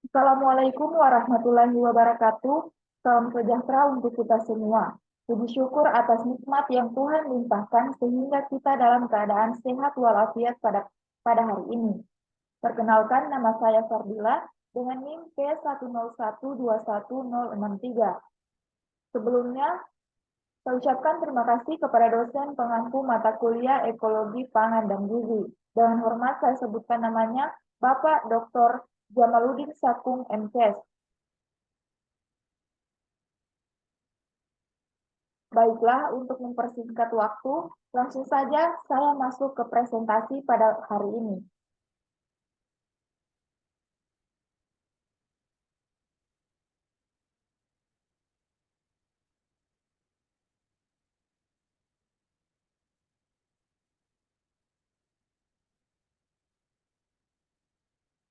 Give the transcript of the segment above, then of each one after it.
Assalamualaikum warahmatullahi wabarakatuh. Salam sejahtera untuk kita semua. Puji syukur atas nikmat yang Tuhan limpahkan sehingga kita dalam keadaan sehat walafiat pada hari ini. Perkenalkan, nama saya Fardila dengan NIM P101210063. Sebelumnya, saya ucapkan terima kasih kepada dosen pengampu mata kuliah Ekologi Pangan dan Gizi. Dengan hormat saya sebutkan namanya Bapak Dr. Jamaluddin Sakung MKes. Baiklah, untuk mempersingkat waktu, langsung saja saya masuk ke presentasi pada hari ini.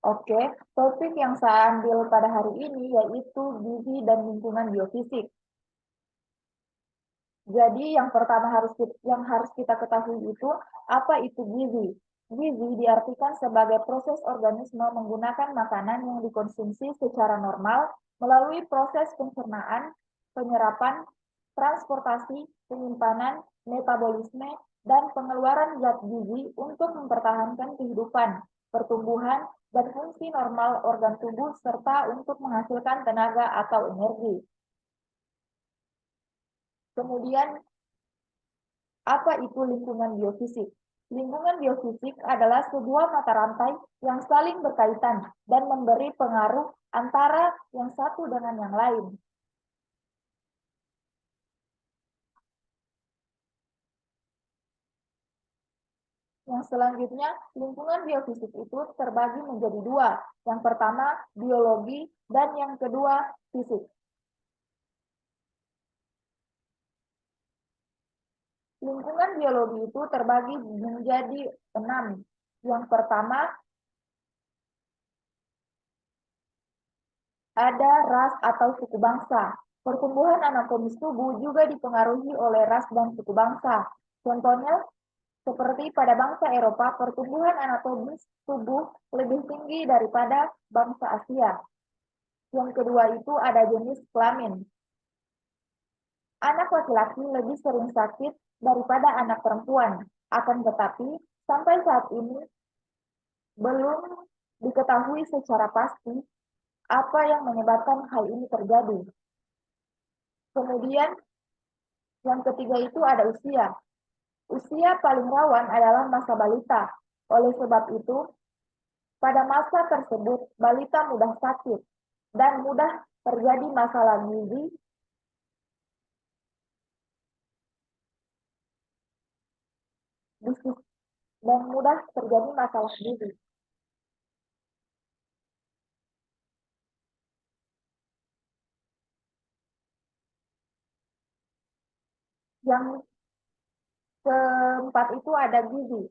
Oke, topik yang saya ambil pada hari ini yaitu gizi dan lingkungan biofisik. Jadi yang pertama yang harus kita ketahui itu apa itu gizi. Gizi diartikan sebagai proses organisme menggunakan makanan yang dikonsumsi secara normal melalui proses pencernaan, penyerapan, transportasi, penyimpanan, metabolisme, dan pengeluaran zat gizi untuk mempertahankan kehidupan, pertumbuhan, dan fungsi normal organ tubuh serta untuk menghasilkan tenaga atau energi. Kemudian apa itu lingkungan biofisik? Lingkungan biofisik adalah sebuah mata rantai yang saling berkaitan dan memberi pengaruh antara yang satu dengan yang lain. Yang selanjutnya, lingkungan biofisik itu terbagi menjadi dua. Yang pertama, biologi, dan yang kedua, fisik. Lingkungan biologi itu terbagi menjadi 6. Yang pertama, ada ras atau suku bangsa. Pertumbuhan anatomis tubuh juga dipengaruhi oleh ras dan suku bangsa. Contohnya, seperti pada bangsa Eropa, pertumbuhan anatomis tubuh lebih tinggi daripada bangsa Asia. Yang kedua itu ada jenis kelamin. Anak laki-laki lebih sering sakit daripada anak perempuan. Akan tetapi, sampai saat ini belum diketahui secara pasti apa yang menyebabkan hal ini terjadi. Kemudian, yang ketiga itu ada usia. Usia paling rawan adalah masa balita. Oleh sebab itu, pada masa tersebut, balita mudah sakit dan mudah terjadi masalah gizi, dan mudah terjadi masalah gizi. Yang keempat itu ada gizi.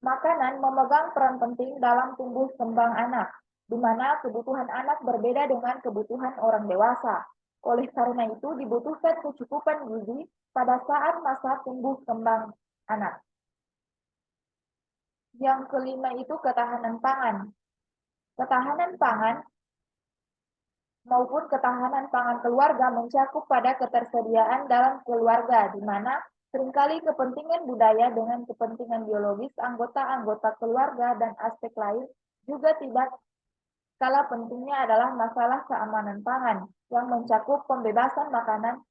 Makanan memegang peran penting dalam tumbuh kembang anak, di mana kebutuhan anak berbeda dengan kebutuhan orang dewasa. Oleh karena itu, dibutuhkan kecukupan gizi pada saat masa tumbuh kembang anak. Yang kelima itu ketahanan pangan. Ketahanan pangan maupun ketahanan pangan keluarga mencakup pada ketersediaan dalam keluarga, di mana seringkali kepentingan budaya dengan kepentingan biologis anggota-anggota keluarga dan aspek lain juga tidak kalah pentingnya adalah masalah keamanan pangan yang mencakup pembebasan makanan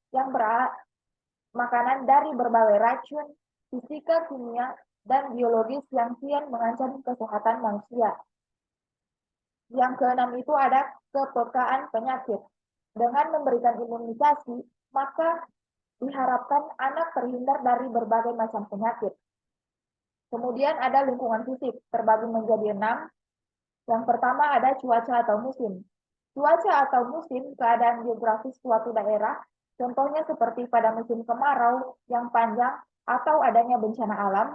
makanan dari berbagai racun, fisika, kimia, dan biologis yang kian mengancam kesehatan manusia. Yang keenam itu ada kepekaan penyakit. Dengan memberikan imunisasi, maka diharapkan anak terhindar dari berbagai macam penyakit. Kemudian ada lingkungan fisik, terbagi menjadi 6. Yang pertama ada cuaca atau musim. Cuaca atau musim, keadaan geografis suatu daerah, contohnya seperti pada musim kemarau yang panjang atau adanya bencana alam,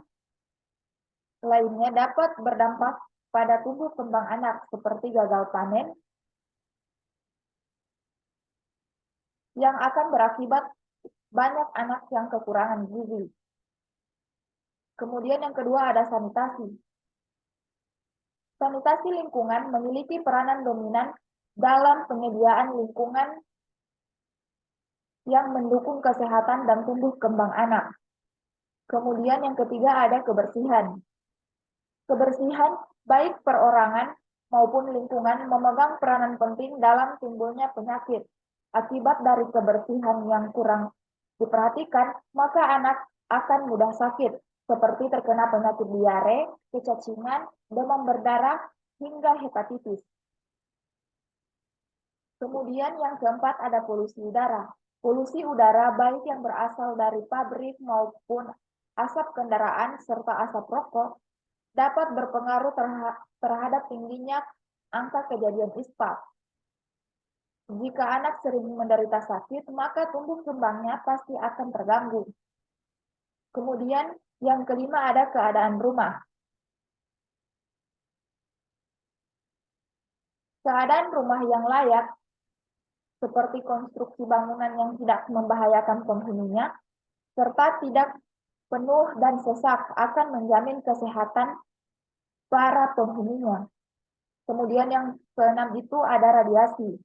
lainnya dapat berdampak pada tumbuh kembang anak seperti gagal panen, yang akan berakibat banyak anak yang kekurangan gizi. Kemudian yang kedua ada sanitasi. Sanitasi lingkungan memiliki peranan dominan dalam penyediaan lingkungan yang mendukung kesehatan dan tumbuh kembang anak. Kemudian yang ketiga ada kebersihan. Kebersihan baik perorangan maupun lingkungan memegang peranan penting dalam timbulnya penyakit. Akibat dari kebersihan yang kurang diperhatikan, maka anak akan mudah sakit, seperti terkena penyakit diare, kecacingan, demam berdarah, hingga hepatitis. Kemudian yang keempat ada polusi udara. Polusi udara baik yang berasal dari pabrik maupun asap kendaraan serta asap rokok dapat berpengaruh terhadap tingginya angka kejadian ispa. Jika anak sering menderita sakit, maka tumbuh kembangnya pasti akan terganggu. Kemudian yang kelima ada keadaan rumah. Keadaan rumah yang layak, seperti konstruksi bangunan yang tidak membahayakan penghuninya, serta tidak penuh dan sesak akan menjamin kesehatan para penghuninya. Kemudian yang keenam itu ada radiasi.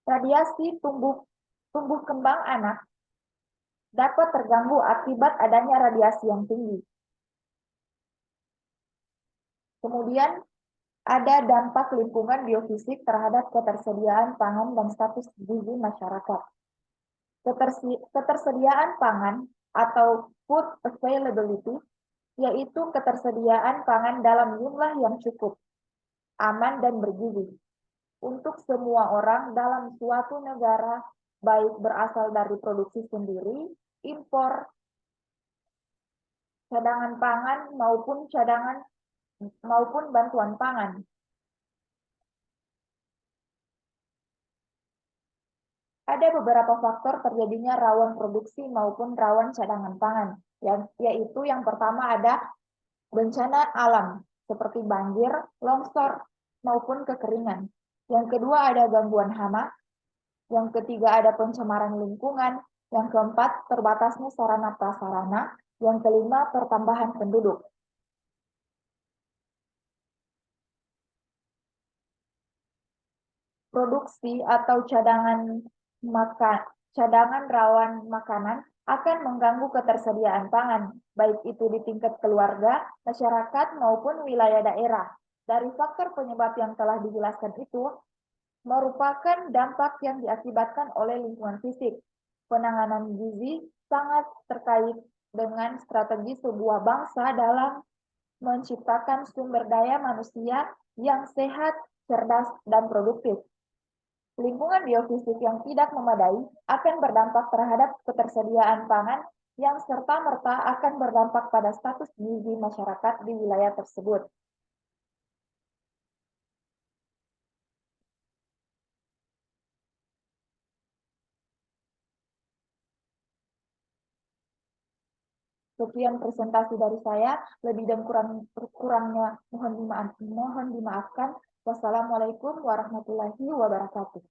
Radiasi tumbuh kembang anak dapat terganggu akibat adanya radiasi yang tinggi. Kemudian ada dampak lingkungan biofisik terhadap ketersediaan pangan dan status gizi masyarakat. Ketersediaan pangan atau food availability yaitu ketersediaan pangan dalam jumlah yang cukup, aman dan bergizi untuk semua orang dalam suatu negara, baik berasal dari produksi sendiri, impor, cadangan pangan maupun bantuan pangan. Ada beberapa faktor terjadinya rawan produksi maupun rawan cadangan pangan, yaitu yang pertama ada bencana alam seperti banjir, longsor, maupun kekeringan. Yang kedua ada gangguan hama. Yang ketiga ada pencemaran lingkungan. Yang keempat terbatasnya sarana prasarana. Yang kelima pertambahan penduduk. Produksi atau cadangan rawan makanan akan mengganggu ketersediaan pangan, baik itu di tingkat keluarga, masyarakat, maupun wilayah daerah. Dari faktor penyebab yang telah dijelaskan itu, merupakan dampak yang diakibatkan oleh lingkungan fisik. Penanganan gizi sangat terkait dengan strategi sebuah bangsa dalam menciptakan sumber daya manusia yang sehat, cerdas, dan produktif. Lingkungan biofisik yang tidak memadai akan berdampak terhadap ketersediaan pangan yang serta-merta akan berdampak pada status gizi masyarakat di wilayah tersebut. Sekian presentasi dari saya, lebih dan kurangnya mohon dimaafkan. Wassalamualaikum warahmatullahi wabarakatuh.